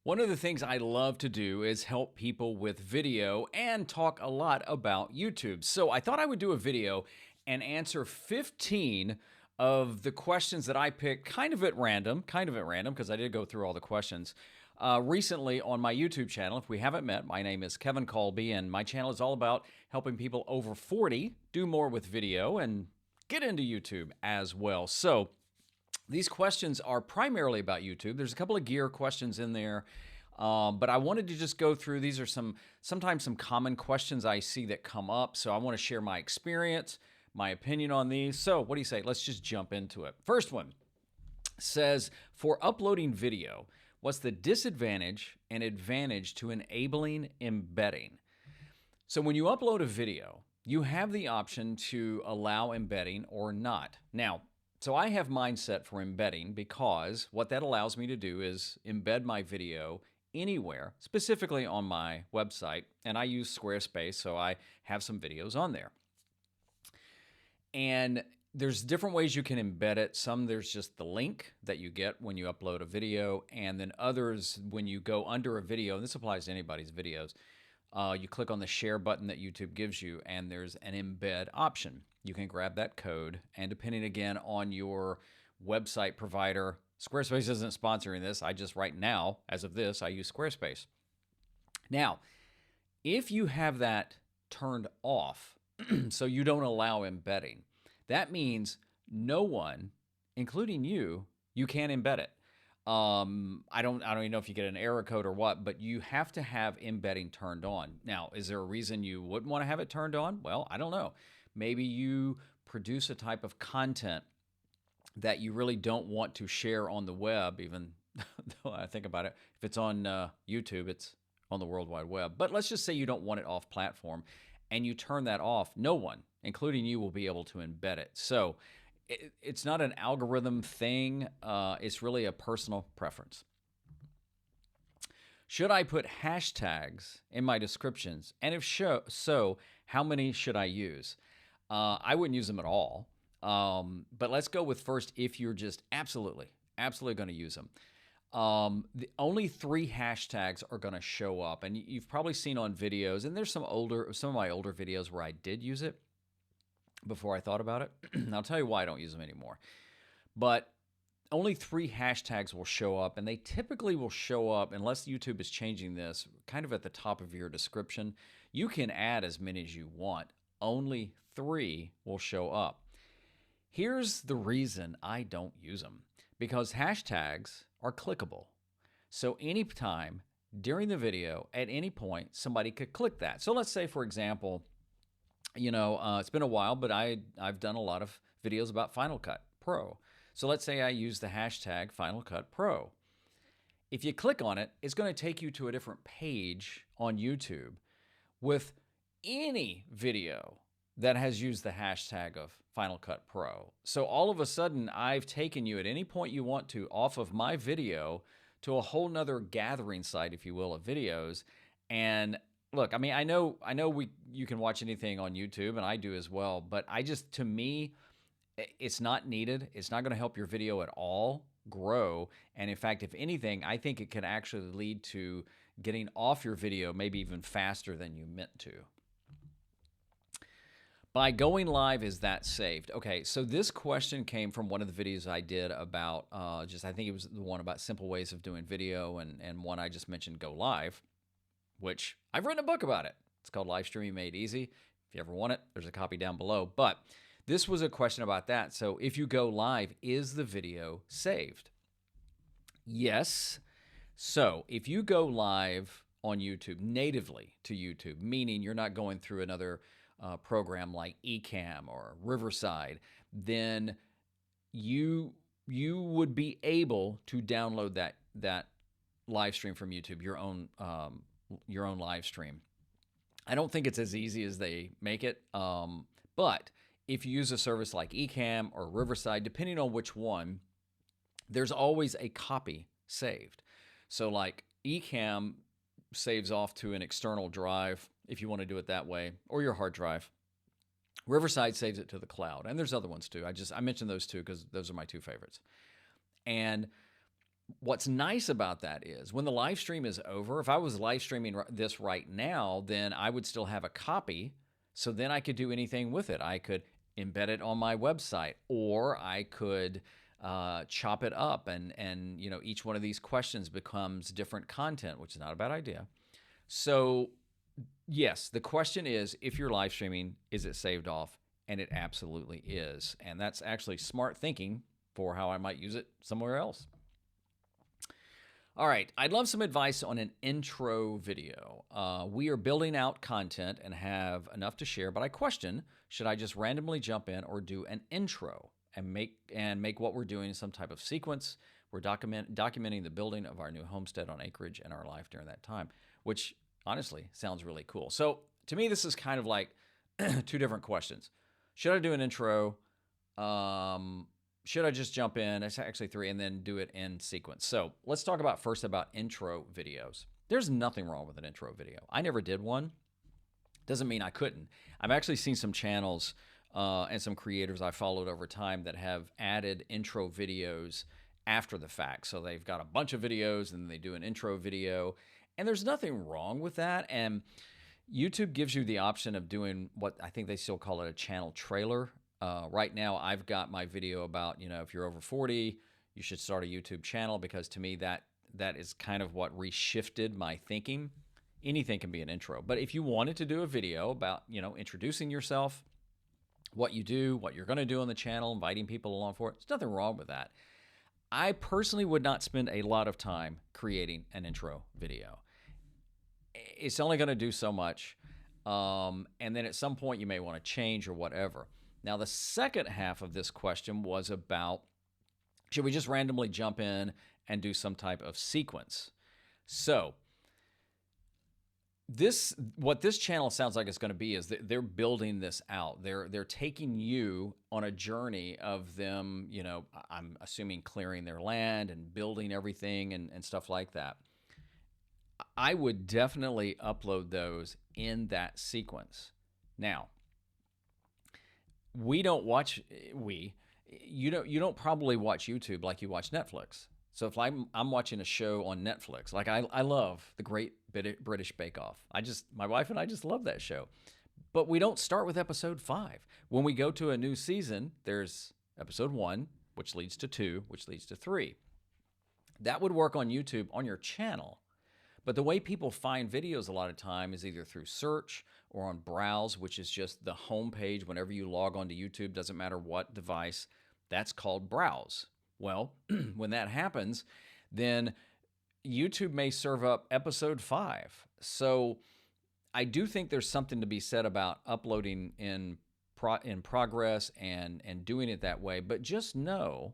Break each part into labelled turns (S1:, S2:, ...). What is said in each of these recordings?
S1: One of the things I love to do is help people with video and talk a lot about YouTube. So I thought I would do a video and answer 15 of the questions that I picked kind of at random, because I did go through all the questions recently on my YouTube channel. If we haven't met, my name is Kevin Colby, and my channel is all about helping people over 40 do more with video and get into YouTube as well. So these questions are primarily about YouTube. There's a couple of gear questions in there, but I wanted to just go through. These are sometimes some common questions I see that come up, so I want to share my experience, my opinion on these. So what do you say? Let's just jump into it. First one says, for uploading video, what's the disadvantage and advantage to enabling embedding? So when you upload a video, you have the option to allow embedding or not. Now, so I have mine set for embedding because what that allows me to do is embed my video anywhere, specifically on my website. And I use Squarespace, so I have some videos on there. And there's different ways you can embed it. Some, there's just the link that you get when you upload a video. And then others, when you go under a video, and this applies to anybody's videos, you click on the share button that YouTube gives you, and there's an embed option. You can grab that code, and depending again on your website provider, Squarespace isn't sponsoring this. I just right now, as of this, I use Squarespace. Now, if you have that turned off, so you don't allow embedding, that means no one, including you can embed it. I don't even know if you get an error code or what, but you have to have embedding turned on. Now, is there a reason you wouldn't want to have it turned on? Well, I don't know. Maybe you produce a type of content that you really don't want to share on the web, even though I think about it. If it's on YouTube, it's on the World Wide Web. But let's just say you don't want it off platform and you turn that off. No one, including you, will be able to embed it. So it's not an algorithm thing. It's really a personal preference. Should I put hashtags in my descriptions? And if so, how many should I use? I wouldn't use them at all. But let's go with first if you're just absolutely going to use them. Only 3 hashtags are going to show up. And you've probably seen on videos, and there's some of my older videos where I did use it before I thought about it. And I'll tell you why I don't use them anymore. But only 3 hashtags will show up, and they typically will show up, unless YouTube is changing this, kind of at the top of your description. You can add as many as you want. Only 3 will show up. Here's the reason I don't use them. Because hashtags are clickable. So anytime during the video, at any point, somebody could click that. So let's say, for example, it's been a while, but I've done a lot of videos about Final Cut Pro. So let's say I use the hashtag Final Cut Pro. If you click on it, it's going to take you to a different page on YouTube with any video that has used the hashtag of Final Cut Pro. So all of a sudden, I've taken you at any point you want to off of my video to a whole nother gathering site, if you will, of videos. And look, I mean, I know you can watch anything on YouTube, and I do as well, but to me, it's not needed. It's not going to help your video at all grow. And in fact, if anything, I think it can actually lead to getting off your video maybe even faster than you meant to. By going live, is that saved? Okay, so this question came from one of the videos I did about I think it was the one about simple ways of doing video, and one I just mentioned, Go Live, which I've written a book about it. It's called Live Streaming Made Easy. If you ever want it, there's a copy down below. But this was a question about that. So if you go live, is the video saved? Yes. So if you go live on YouTube, natively to YouTube, meaning you're not going through another program like Ecamm or Riverside, then you would be able to download that live stream from YouTube, your own live stream. I don't think it's as easy as they make it, but if you use a service like Ecamm or Riverside, depending on which one, there's always a copy saved. So like Ecamm saves off to an external drive if you want to do it that way, or your hard drive. Riverside saves it to the cloud, and there's other ones too. I mentioned those two because those are my 2 favorites. And What's nice about that is when the live stream is over, if I was live streaming this right now, then I would still have a copy. So then I could do anything with it. I could embed it on my website, or I could chop it up, and each one of these questions becomes different content, which is not a bad idea. So yes, the question is, if you're live streaming, is it saved off? And it absolutely is. And that's actually smart thinking for how I might use it somewhere else. All right, I'd love some advice on an intro video. We are building out content and have enough to share, but I question, should I just randomly jump in or do an intro and make what we're doing some type of sequence? We're documenting the building of our new homestead on acreage and our life during that time, which honestly sounds really cool. So to me, this is kind of like two different questions. Should I do an intro? Should I just jump in? It's actually three, and then do it in sequence. So let's talk first about intro videos. There's nothing wrong with an intro video. I never did one. Doesn't mean I couldn't. I've actually seen some channels and some creators I followed over time that have added intro videos after the fact. So they've got a bunch of videos and they do an intro video, and there's nothing wrong with that. And YouTube gives you the option of doing what I think they still call it a channel trailer. Right now, I've got my video about, if you're over 40, you should start a YouTube channel, because to me, that is kind of what reshifted my thinking. Anything can be an intro. But if you wanted to do a video about, introducing yourself, what you do, what you're going to do on the channel, inviting people along for it, there's nothing wrong with that. I personally would not spend a lot of time creating an intro video. It's only going to do so much. And then at some point, you may want to change or whatever. Now, the second half of this question was about, should we just randomly jump in and do some type of sequence? So what this channel sounds like it's going to be is that they're building this out. They're taking you on a journey of them, I'm assuming clearing their land and building everything and stuff like that. I would definitely upload those in that sequence. Now, you don't probably watch YouTube like you watch Netflix. So if I'm watching a show on Netflix, like I love the Great British Bake Off. My wife and I just love that show. But we don't start with episode 5. When we go to a new season, there's episode 1, which leads to 2, which leads to 3. That would work on YouTube on your channel. But the way people find videos a lot of time is either through search or on browse, which is just the home page. Whenever you log onto YouTube, doesn't matter what device, that's called browse. Well, when that happens, then YouTube may serve up episode 5. So I do think there's something to be said about uploading in progress and doing it that way. But just know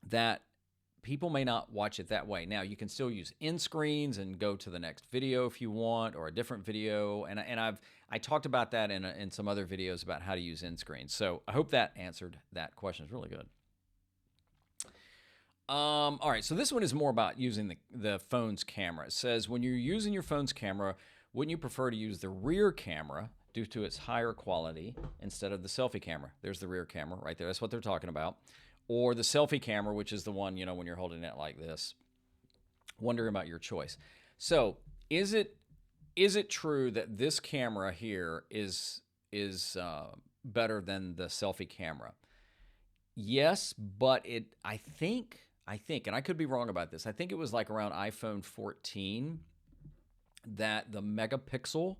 S1: that people may not watch it that way. Now, you can still use end screens and go to the next video if you want, or a different video. And I talked about that in some other videos about how to use end screens. So I hope that answered that question. It's really good. All right, so this one is more about using the phone's camera. It says, when you're using your phone's camera, wouldn't you prefer to use the rear camera due to its higher quality instead of the selfie camera? There's the rear camera right there. That's what they're talking about. Or the selfie camera, which is the one, when you're holding it like this. Wondering about your choice. So is it true that this camera here is better than the selfie camera? Yes, but I think, and I could be wrong about this, I think it was like around iPhone 14 that the megapixel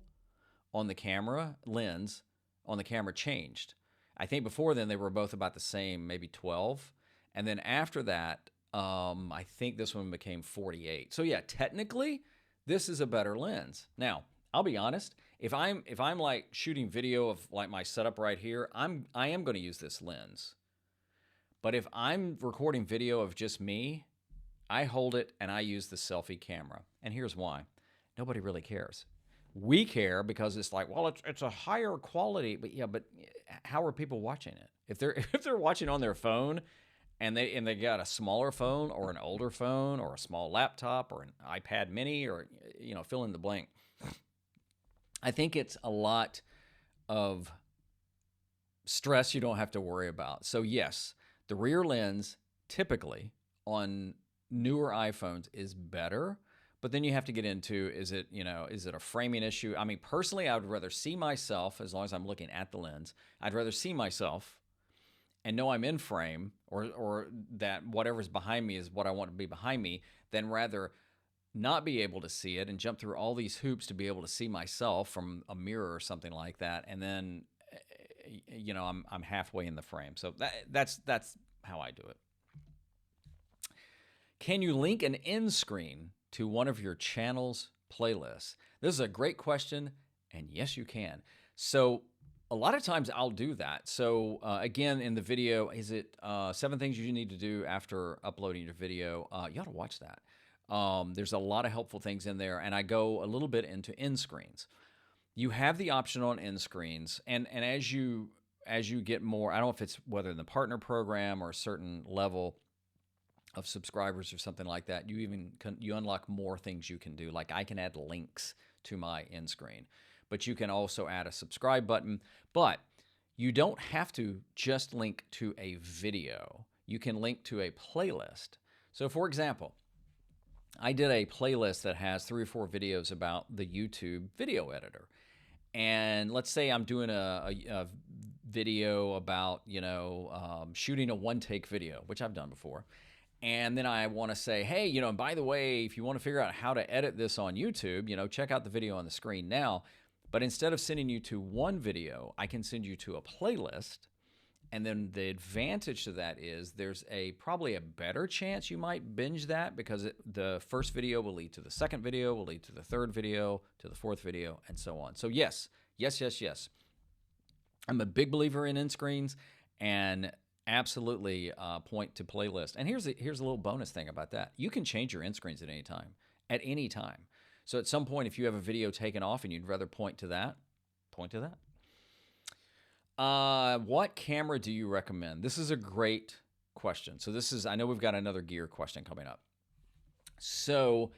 S1: on the camera lens on the camera changed. I think before then they were both about the same, maybe 12. And then after that, I think this one became 48. So yeah, technically, this is a better lens. Now, I'll be honest, if I'm like shooting video of like my setup right here, I am going to use this lens. But if I'm recording video of just me, I hold it and I use the selfie camera. And here's why. Nobody really cares. We care because it's like, well, it's a higher quality, but how are people watching it? If they're watching on their phone and they got a smaller phone or an older phone or a small laptop or an iPad mini or fill in the blank. I think it's a lot of stress you don't have to worry about. So yes, the rear lens typically on newer iPhones is better. But then you have to get into, is it a framing issue? I mean, personally, I would rather see myself, as long as I'm looking at the lens, I'd rather see myself and know I'm in frame, or that whatever's behind me is what I want to be behind me, than rather not be able to see it and jump through all these hoops to be able to see myself from a mirror or something like that. And then, I'm halfway in the frame. So that's how I do it. Can you link an end screen to one of your channel's playlists? This is a great question, and yes, you can. So a lot of times I'll do that. So again, in the video, is it 7 things you need to do after uploading your video? You ought to watch that. There's a lot of helpful things in there, and I go a little bit into end screens. You have the option on end screens, and as you get more, I don't know if it's whether in the partner program or a certain level of subscribers or something like that, you unlock more things you can do. Like I can add links to my end screen, but you can also add a subscribe button. But you don't have to just link to a video. You can link to a playlist. So for example, I did a playlist that has 3 or 4 videos about the YouTube video editor. And let's say I'm doing a video about, shooting a one-take video, which I've done before. And then I want to say, hey, and by the way, if you want to figure out how to edit this on YouTube, check out the video on the screen now. But instead of sending you to one video, I can send you to a playlist. And then the advantage to that is there's probably a better chance you might binge that, because the first video will lead to the second video, will lead to the third video, to the fourth video, and so on. So yes. I'm a big believer in end screens, and absolutely point to playlist. And here's a little bonus thing about that. You can change your end screens at any time. So at some point, if you have a video taken off and you'd rather point to that. What camera do you recommend? This is a great question. So I know we've got another gear question coming up. So,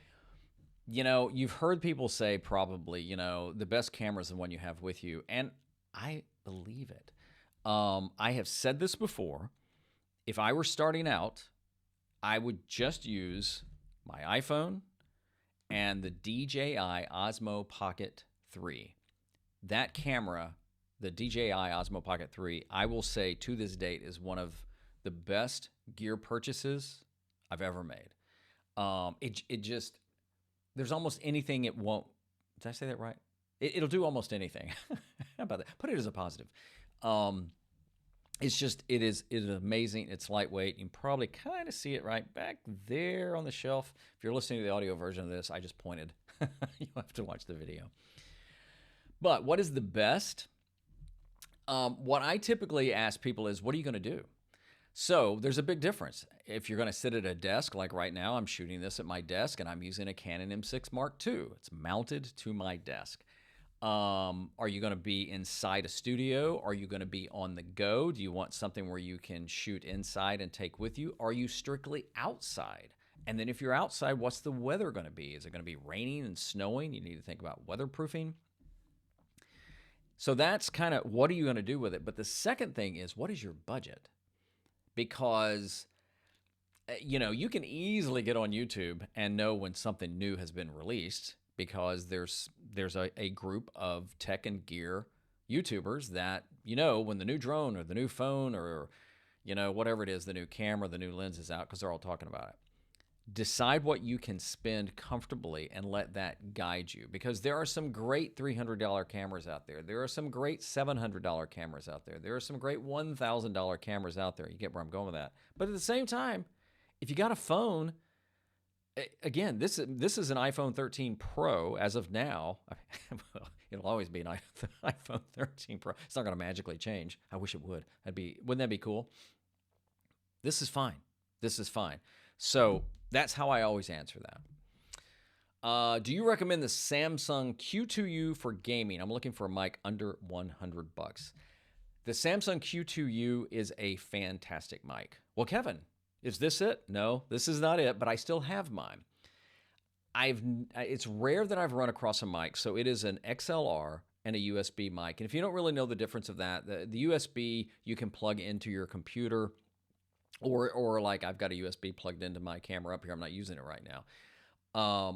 S1: you've heard people say probably, the best camera is the one you have with you. And I believe it. I have said this before. If I were starting out, I would just use my iPhone and the DJI Osmo Pocket 3. That camera, the DJI Osmo Pocket 3, I will say to this date is one of the best gear purchases I've ever made. There's almost anything it won't. Did I say that right? It'll do almost anything. How about that? Put it as a positive. It is amazing. It's lightweight. You can probably kind of see it right back there on the shelf. If you're listening to the audio version of this, I just pointed. You'll have to watch the video. But what is the best? What I typically ask people is, what are you going to do? So there's a big difference. If you're going to sit at a desk, like right now, I'm shooting this at my desk and I'm using a Canon M6 Mark II. It's mounted to my desk. Are you going to be inside a studio? Are you going to be on the go? Do you want something where you can shoot inside and take with you? Are you strictly outside? And then if you're outside, what's the weather going to be? Is it going to be raining and snowing? You need to think about weatherproofing. So that's kind of what are you going to do with it? But the second thing is, what is your budget? Because, you can easily get on YouTube and know when something new has been released, because there's a group of tech and gear YouTubers that, when the new drone or the new phone or, whatever it is, the new camera, the new lens is out, because they're all talking about it. Decide what you can spend comfortably and let that guide you, because there are some great $300 cameras out there. There are some great $700 cameras out there. There are some great $1,000 cameras out there. You get where I'm going with that. But at the same time, if you got a phone, again, this is an iPhone 13 Pro as of now. It'll always be an iPhone 13 Pro. It's not going to magically change. I wish it would. Wouldn't that be cool? This is fine. So that's how I always answer that. Do you recommend the Samsung Q2U for gaming? I'm looking for a mic under $100. The Samsung Q2U is a fantastic mic. Well, Kevin, is this it? No, this is not it, but I still have mine. It's rare that I've run across a mic. So it is an XLR and a USB mic. And if you don't really know the difference of that, the USB you can plug into your computer or like I've got a USB plugged into my camera up here. I'm not using it right now.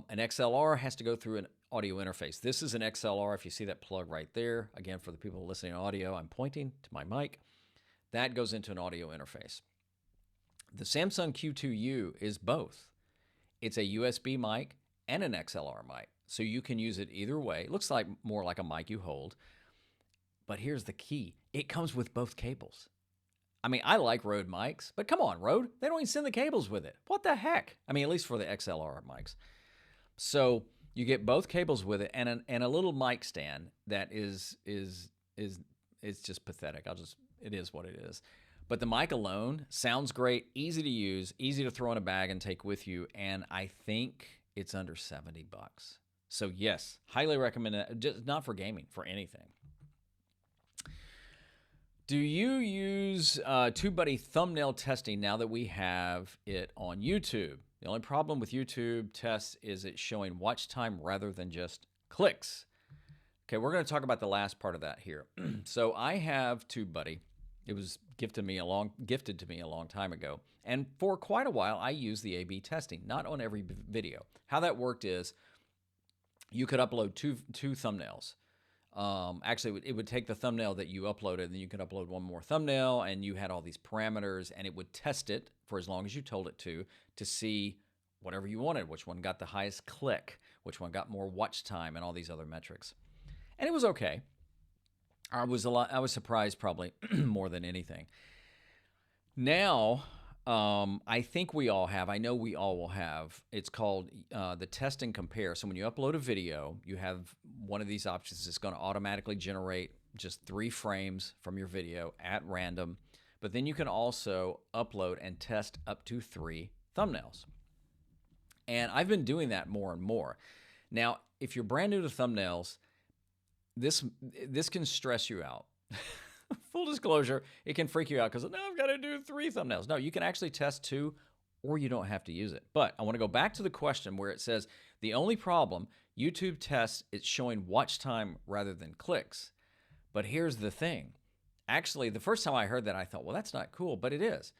S1: An XLR has to go through an audio interface. This is an XLR. If you see that plug right there, again, for the people listening to audio, I'm pointing to my mic. That goes into an audio interface. The Samsung Q2U is both. It's a USB mic and an XLR mic. So you can use it either way. It looks like more like a mic you hold. But here's the key. It comes with both cables. I mean, I like Rode mics, but come on, Rode. They don't even send the cables with it. What the heck? I mean, at least for the XLR mics. So you get both cables with it and a little mic stand that is just pathetic. It is what it is. But the mic alone sounds great, easy to use, easy to throw in a bag and take with you, and I think it's under $70. So yes, highly recommend it. Just not for gaming, for anything. Do you use TubeBuddy thumbnail testing now that we have it on YouTube? The only problem with YouTube tests is it's showing watch time rather than just clicks. Okay, we're going to talk about the last part of that here. So I have TubeBuddy. It was gifted to me a long time ago. And for quite a while, I used the A/B testing, not on every video. How that worked is you could upload two thumbnails. Actually, it would take the thumbnail that you uploaded, and then you could upload one more thumbnail, and you had all these parameters, and it would test it for as long as you told it to see whatever you wanted, which one got the highest click, which one got more watch time, and all these other metrics. And it was okay. I was surprised probably more than anything. Now, I think we all have, I know we all will have, it's called the test and compare. So when you upload a video, you have one of these options. It's going to automatically generate just 3 frames from your video at random. But then you can also upload and test up to 3 thumbnails. And I've been doing that more and more. Now, if you're brand new to thumbnails, this can stress you out. Full disclosure, it can freak you out because now I've got to do 3 thumbnails. No, you can actually test 2 or you don't have to use it. But I want to go back to the question where it says the only problem, YouTube tests it's showing watch time rather than clicks. But here's the thing. Actually, the first time I heard that, I thought, well, that's not cool, but it is.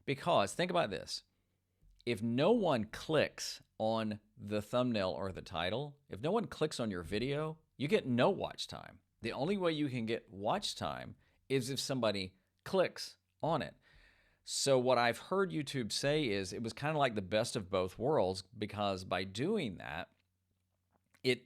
S1: Because think about this. If no one clicks on the thumbnail or the title, if no one clicks on your video, you get no watch time. The only way you can get watch time is if somebody clicks on it. So what I've heard YouTube say is it was kind of like the best of both worlds, because by doing that, it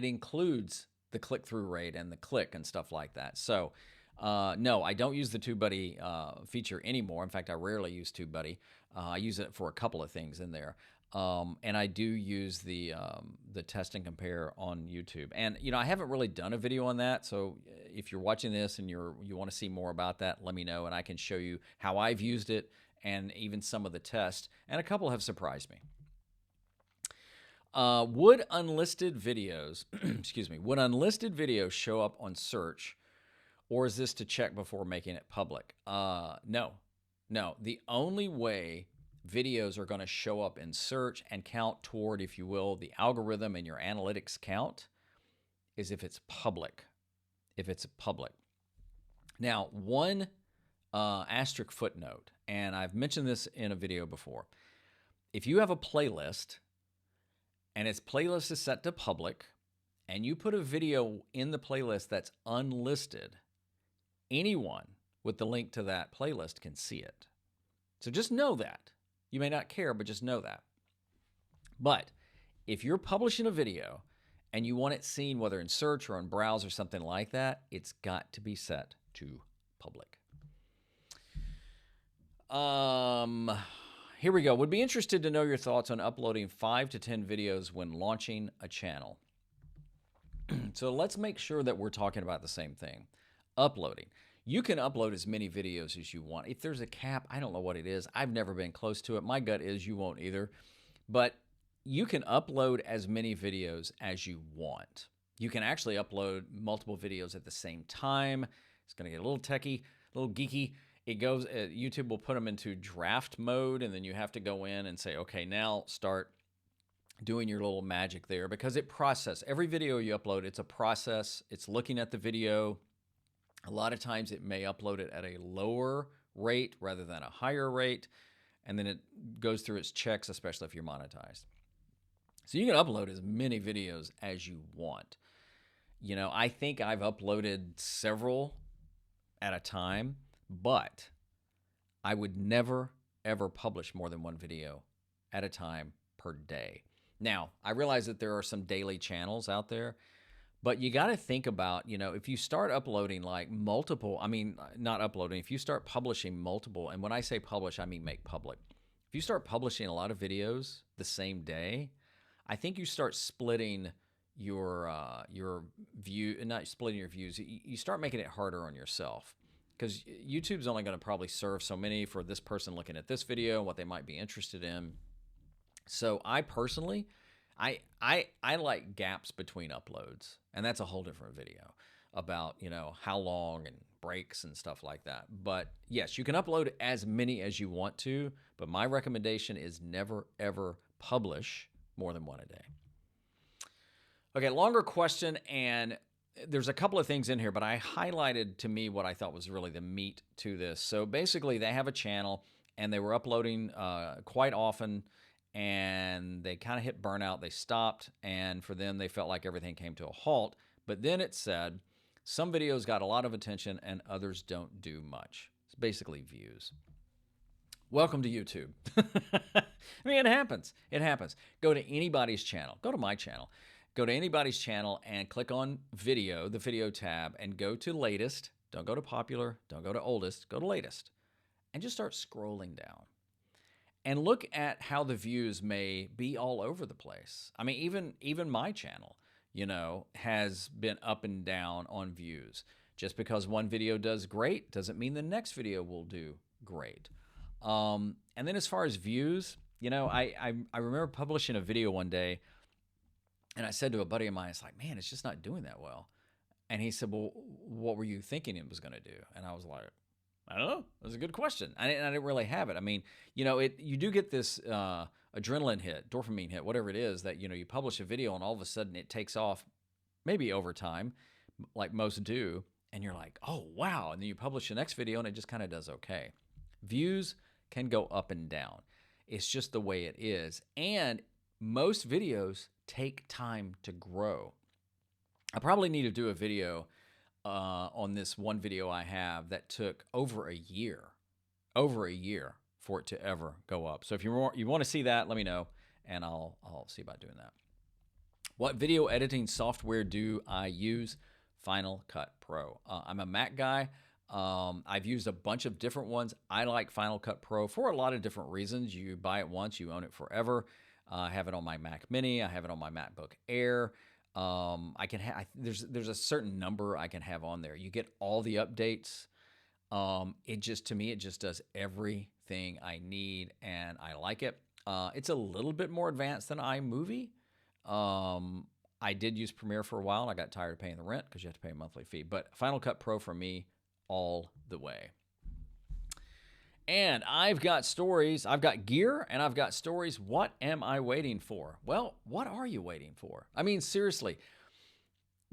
S1: includes the click-through rate and the click and stuff like that. So no, I don't use the TubeBuddy feature anymore. In fact, I rarely use TubeBuddy. I use it for a couple of things in there. And I do use the test and compare on YouTube. And, I haven't really done a video on that. So if you're watching this and you want to see more about that, let me know, and I can show you how I've used it and even some of the tests. And a couple have surprised me. Would unlisted videos, would unlisted videos show up on search, or is this to check before making it public? No. The only way videos are going to show up in search and count toward, if you will, the algorithm and your analytics count is if it's public. Now, one asterisk footnote, and I've mentioned this in a video before. If you have a playlist and its playlist is set to public and you put a video in the playlist that's unlisted, anyone with the link to that playlist can see it. So just know that. You may not care, but just know that. But if you're publishing a video and you want it seen, whether in search or on browse or something like that, it's got to be set to public. Here we go. Would be interested to know your thoughts on uploading 5 to 10 videos when launching a channel. So let's make sure that we're talking about the same thing. Uploading. You can upload as many videos as you want. If there's a cap, I don't know what it is. I've never been close to it. My gut is you won't either. But you can upload as many videos as you want. You can actually upload multiple videos at the same time. It's going to get a little techie, a little geeky. It goes, YouTube will put them into draft mode, and then you have to go in and say, okay, now start doing your little magic there, because it processes. Every video you upload, it's a process. It's looking at the video. A lot of times it may upload it at a lower rate rather than a higher rate. And then it goes through its checks, especially if you're monetized. So you can upload as many videos as you want. You know, I think I've uploaded several at a time, but I would never, ever publish more than one video at a time per day. Now, I realize that there are some daily channels out there, but you got to think about, you know, if you start uploading like multiple, I mean, not uploading, if you start publishing multiple, and when I say publish, I mean make public. If you start publishing a lot of videos the same day, I think you start splitting your view, not splitting your views. You start making it harder on yourself, because YouTube's only going to probably serve so many for this person looking at this video and what they might be interested in. So I personally, I like gaps between uploads, and that's a whole different video about, you know, how long and breaks and stuff like that. But yes, you can upload as many as you want to, but my recommendation is never ever publish more than one a day. Okay, longer question, and there's a couple of things in here, but I highlighted to me what I thought was really the meat to this. So basically, they have a channel, and they were uploading quite often, and they kind of hit burnout. They stopped, and for them, they felt like everything came to a halt. But then it said, some videos got a lot of attention, and others don't do much. It's basically views. Welcome to YouTube. I mean, it happens. It happens. Go to anybody's channel. Go to my channel. Go to anybody's channel and click on video, the video tab, and go to latest. Don't go to popular. Don't go to oldest. Go to latest. And just start scrolling down. And look at how the views may be all over the place. I mean, even my channel, you know, has been up and down on views. Just because one video does great doesn't mean the next video will do great. And then as far as views, you know, I remember publishing a video one day, and I said to a buddy of mine, it's like, man, it's just not doing that well. And he said, well, what were you thinking it was going to do? And I was like, I don't know. It was a good question. I didn't really have it. I mean, you know, you do get this adrenaline hit, dopamine hit, whatever it is, that, you know, you publish a video and all of a sudden it takes off, maybe over time, like most do, and you're like, oh, wow. And then you publish the next video and it just kind of does okay. Views can go up and down. It's just the way it is. And most videos take time to grow. I probably need to do a video on this one video I have that took over a year for it to ever go up. So if you want to see that, let me know, and I'll see about doing that. What video editing software do I use? Final Cut Pro. I'm a Mac guy. I've used a bunch of different ones. I like Final Cut Pro for a lot of different reasons. You buy it once, you own it forever. I have it on my Mac Mini. I have it on my MacBook Air. I can there's a certain number I can have on there. You get all the updates. To me, it just does everything I need, and I like it. It's a little bit more advanced than iMovie. I did use Premiere for a while, and I got tired of paying the rent because you have to pay a monthly fee. But Final Cut Pro for me, all the way. And I've got stories, I've got gear, and I've got stories. What am I waiting for? Well, what are you waiting for? I mean, seriously,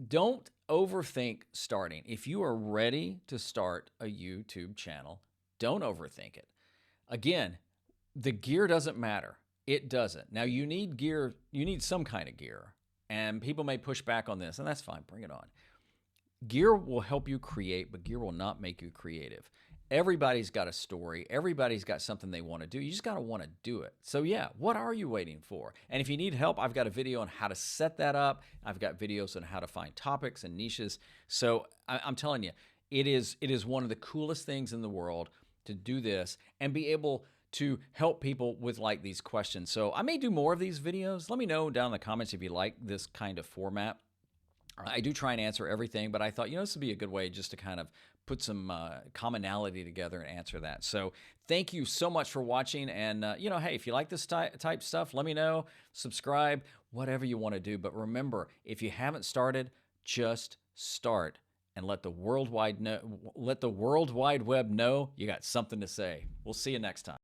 S1: don't overthink starting. If you are ready to start a YouTube channel, don't overthink it. Again, the gear doesn't matter. It doesn't. Now, you need gear, you need some kind of gear, and people may push back on this, and that's fine. Bring it on. Gear will help you create, but gear will not make you creative. Everybody's got a story. Everybody's got something they want to do. You just got to want to do it. So yeah, what are you waiting for? And if you need help, I've got a video on how to set that up. I've got videos on how to find topics and niches. So I'm telling you, it is one of the coolest things in the world to do this and be able to help people with like these questions. So I may do more of these videos. Let me know down in the comments if you like this kind of format. I do try and answer everything, but I thought, you know, this would be a good way just to kind of put some commonality together and answer that. So thank you so much for watching. And, you know, hey, if you like this type stuff, let me know. Subscribe, whatever you want to do. But remember, if you haven't started, just start and let the World Wide Web know you got something to say. We'll see you next time.